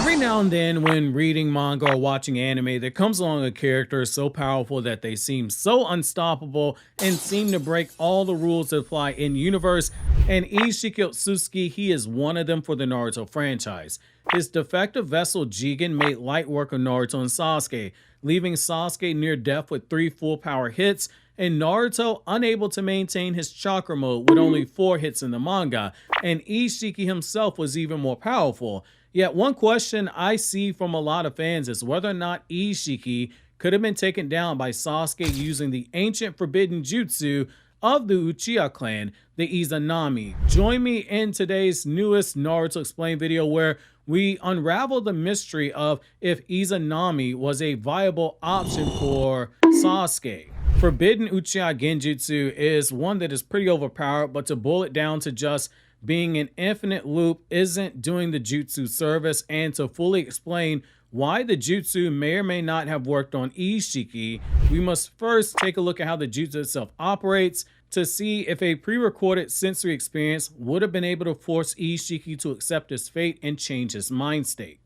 Every now and then when reading manga or watching anime, there comes along a character so powerful that they seem so unstoppable and seem to break all the rules that apply in universe, and Isshiki Ōtsutsuki, he is one of them for the Naruto franchise. His defective vessel Jigen made light work of Naruto and Sasuke, leaving Sasuke near death with 3 full power hits, and Naruto unable to maintain his chakra mode with only 4 hits in the manga, and Isshiki himself was even more powerful. Yet one question I see from a lot of fans is whether or not Isshiki could have been taken down by Sasuke using the ancient forbidden jutsu of the Uchiha clan, the Izanami. Join me in today's newest Naruto Explained video where we unravel the mystery of if Izanami was a viable option for Sasuke. Forbidden Uchiha genjutsu is one that is pretty overpowered, but to boil it down to just being an infinite loop isn't doing the jutsu service, and to fully explain why the jutsu may or may not have worked on Isshiki, we must first take a look at how the jutsu itself operates to see if a pre-recorded sensory experience would have been able to force Isshiki to accept his fate and change his mind state.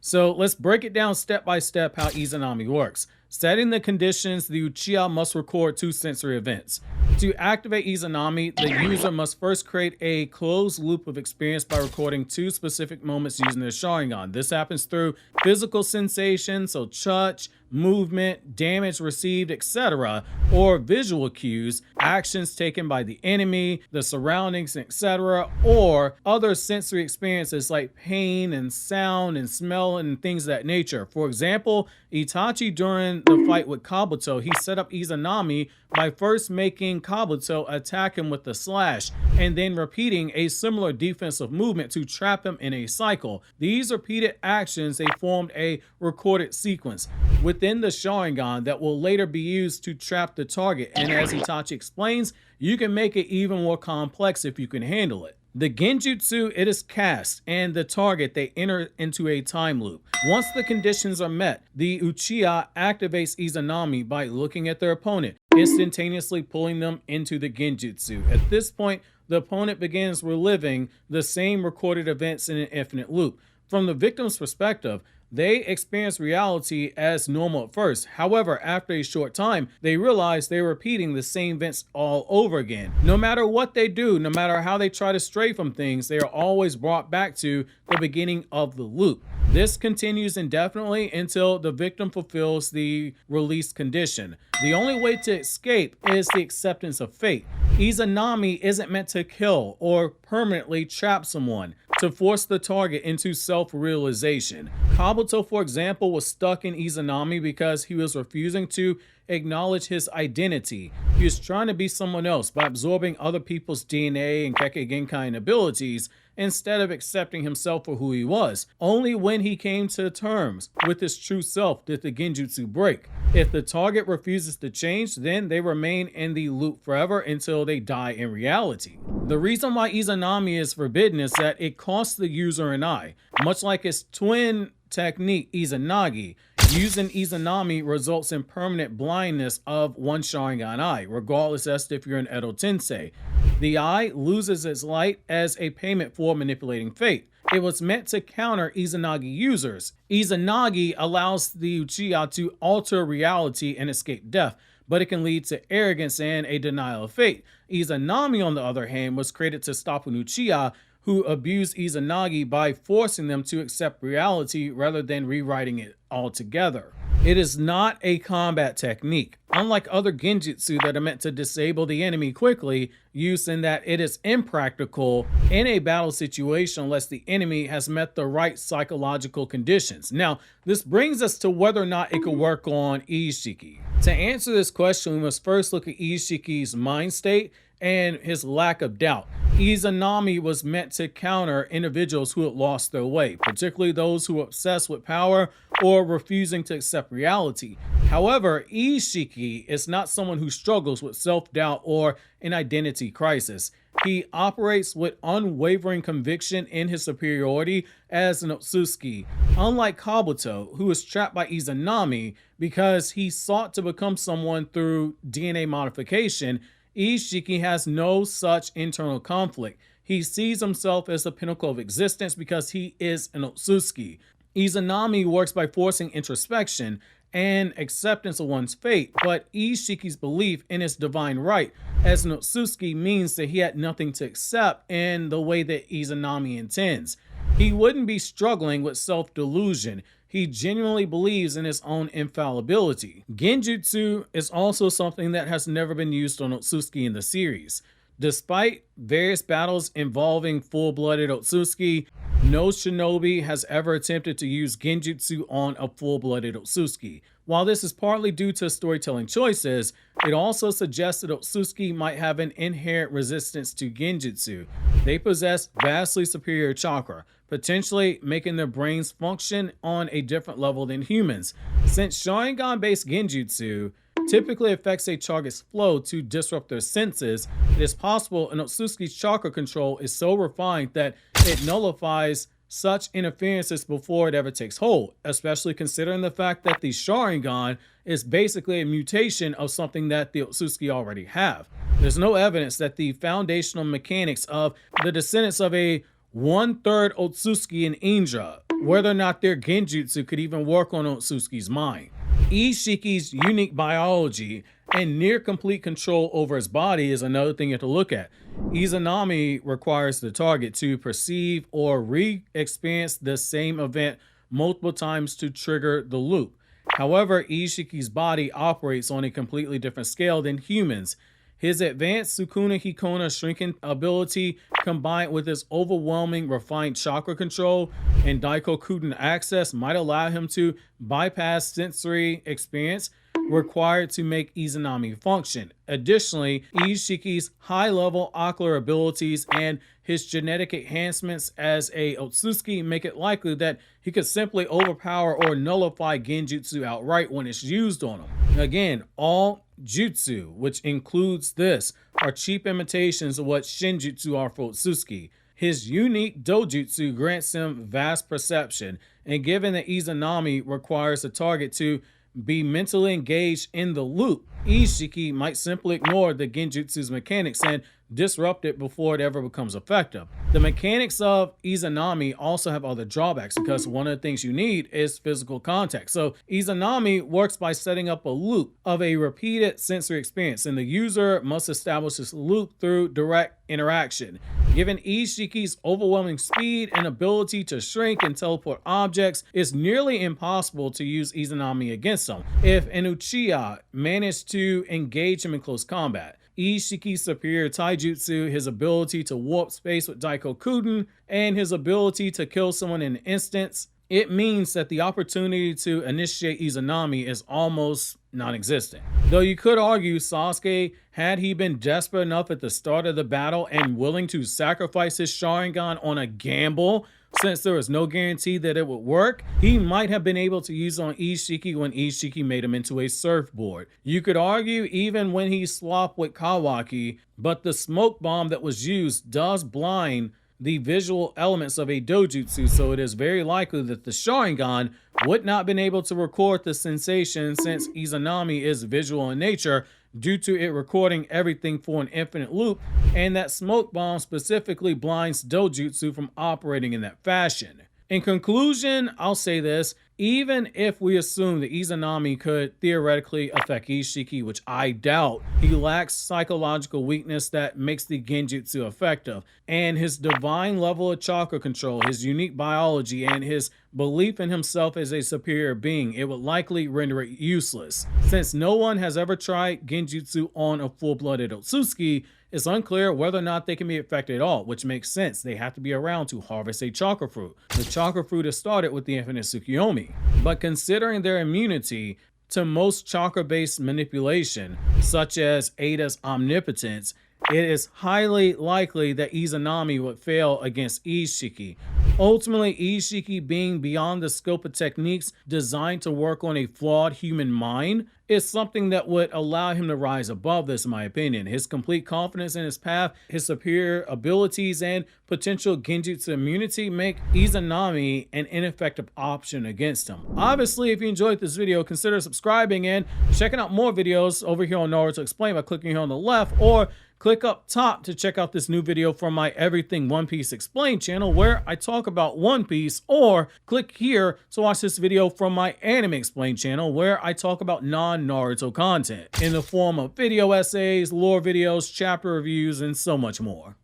So let's break it down step by step how Izanami works. Setting the conditions, the Uchiha must record 2 sensory events. To activate Izanami, the user must first create a closed loop of experience by recording 2 specific moments using their Sharingan. This happens through physical sensations, so touch, movement, damage received, etc., or visual cues, actions taken by the enemy, the surroundings, etc., or other sensory experiences like pain and sound and smell and things of that nature. For example, Itachi during the fight with Kabuto, he set up Izanami by first making Kabuto attack him with the slash and then repeating a similar defensive movement to trap him in a cycle. These repeated actions, they formed a recorded sequence within the Sharingan that will later be used to trap the target, and as Itachi explains, you can make it even more complex if you can handle it. The genjutsu, it is cast, and the target, they enter into a time loop. Once the conditions are met, the Uchiha activates Izanami by looking at their opponent, instantaneously pulling them into the genjutsu. At this point, the opponent begins reliving the same recorded events in an infinite loop. From the victim's perspective, they experience reality as normal at first. However, after a short time, they realize they're repeating the same events all over again. No matter what they do, no matter how they try to stray from things, they are always brought back to the beginning of the loop. This continues indefinitely until the victim fulfills the release condition. The only way to escape is the acceptance of fate. Izanami isn't meant to kill or permanently trap someone, to force the target into self-realization. Kabuto, for example, was stuck in Izanami because he was refusing to acknowledge his identity. He was trying to be someone else by absorbing other people's DNA and Kekkei Genkai abilities instead of accepting himself for who he was. Only when he came to terms with his true self did the genjutsu break. If the target refuses to change, then they remain in the loop forever until they die in reality. The reason why Izanami is forbidden is that it costs the user an eye, much like its twin technique Izanagi. Using Izanami results in permanent blindness of one Sharingan eye, regardless as if you're an Edo Tensei. The eye loses its light as a payment for manipulating fate. It was meant to counter Izanagi users. Izanagi allows the Uchiha to alter reality and escape death, but it can lead to arrogance and a denial of fate. Izanami, on the other hand, was created to stop an Uchiha who abused Izanagi by forcing them to accept reality rather than rewriting it altogether. It is not a combat technique. Unlike other genjutsu that are meant to disable the enemy quickly, used in that it is impractical in a battle situation unless the enemy has met the right psychological conditions. Now, this brings us to whether or not it could work on Isshiki. To answer this question, we must first look at Isshiki's mind state and his lack of doubt. Izanami was meant to counter individuals who had lost their way, particularly those who were obsessed with power or refusing to accept reality. However, Isshiki is not someone who struggles with self-doubt or an identity crisis. He operates with unwavering conviction in his superiority as an Otsutsuki, unlike Kabuto, who is trapped by Izanami because he sought to become someone through DNA modification. Isshiki has no such internal conflict. He sees himself as the pinnacle of existence because he is an Otsutsuki. Izanami works by forcing introspection and acceptance of one's fate, but Isshiki's belief in his divine right as an Ōtsutsuki means that he had nothing to accept in the way that Izanami intends. He wouldn't be struggling with self-delusion. He genuinely believes in his own infallibility. Genjutsu is also something that has never been used on Ōtsutsuki in the series. Despite various battles involving full-blooded Ōtsutsuki, no shinobi has ever attempted to use genjutsu on a full-blooded Ōtsutsuki. While this is partly due to storytelling choices, it also suggests that Ōtsutsuki might have an inherent resistance to genjutsu. They possess vastly superior chakra, potentially making their brains function on a different level than humans. Since Sharingan-based genjutsu typically affects a target's flow to disrupt their senses, it is possible an Ōtsutsuki's chakra control is so refined that it nullifies such interferences before it ever takes hold, especially considering the fact that the Sharingan is basically a mutation of something that the Ōtsutsuki already have. There's no evidence that the foundational mechanics of the descendants of a one-third Ōtsutsuki in Indra, whether or not their genjutsu could even work on Ōtsutsuki's mind. Isshiki's unique biology and near complete control over his body is another thing you have to look at. Izanami requires the target to perceive or re-experience the same event multiple times to trigger the loop. However, Isshiki's body operates on a completely different scale than humans. His advanced Sukuna Hikona shrinking ability, combined with his overwhelming refined chakra control and Daikokuden access, might allow him to bypass sensory experience required to make Izanami function. Additionally, Isshiki's high-level ocular abilities and his genetic enhancements as a Ōtsutsuki make it likely that he could simply overpower or nullify genjutsu outright when it's used on him. Again, all jutsu, which includes this, are cheap imitations of what shinjutsu are for Ōtsutsuki. His unique dojutsu grants him vast perception, and given that Izanami requires the target to be mentally engaged in the loop, Isshiki might simply ignore the genjutsu's mechanics and disrupt it before it ever becomes effective. The mechanics of Izanami also have other drawbacks because one of the things you need is physical contact. So Izanami works by setting up a loop of a repeated sensory experience, and the user must establish this loop through direct interaction. Given Isshiki's overwhelming speed and ability to shrink and teleport objects, it's nearly impossible to use Izanami against him if an Uchiha managed to engage him in close combat. Isshiki's superior taijutsu, his ability to warp space with Daikokuden, and his ability to kill someone in an instant, it means that the opportunity to initiate Izanami is almost non-existent. Though you could argue Sasuke, had he been desperate enough at the start of the battle and willing to sacrifice his Sharingan on a gamble, since there was no guarantee that it would work, he might have been able to use on Isshiki when Isshiki made him into a surfboard. You could argue even when he swapped with Kawaki, but the smoke bomb that was used does blind the visual elements of a dojutsu, so it is very likely that the Sharingan would not have been able to record the sensation since Izanami is visual in nature due to it recording everything for an infinite loop, and that smoke bomb specifically blinds dojutsu from operating in that fashion. In conclusion, I'll say this: even if we assume that Izanami could theoretically affect Isshiki, which I doubt, he lacks psychological weakness that makes the genjutsu effective, and his divine level of chakra control, his unique biology, and his belief in himself as a superior being, it would likely render it useless. Since no one has ever tried genjutsu on a full-blooded Ōtsutsuki, it's unclear whether or not they can be affected at all, which makes sense. They have to be around to harvest a chakra fruit. The chakra fruit is started with the infinite Tsukiyomi. But considering their immunity to most chakra-based manipulation, such as Ada's omnipotence, it is highly likely that Izanami would fail against Isshiki. Ultimately, Isshiki, being beyond the scope of techniques designed to work on a flawed human mind, is something that would allow him to rise above this, in my opinion. His complete confidence in his path, his superior abilities, and potential genjutsu immunity make Izanami an ineffective option against him. Obviously, if you enjoyed this video, consider subscribing and checking out more videos over here on Naruto Explained by clicking here on the left, or click up top to check out this new video from my Everything One Piece Explained channel where I talk about One Piece, or click here to watch this video from my Anime Explained channel where I talk about non-Naruto content in the form of video essays, lore videos, chapter reviews, and so much more.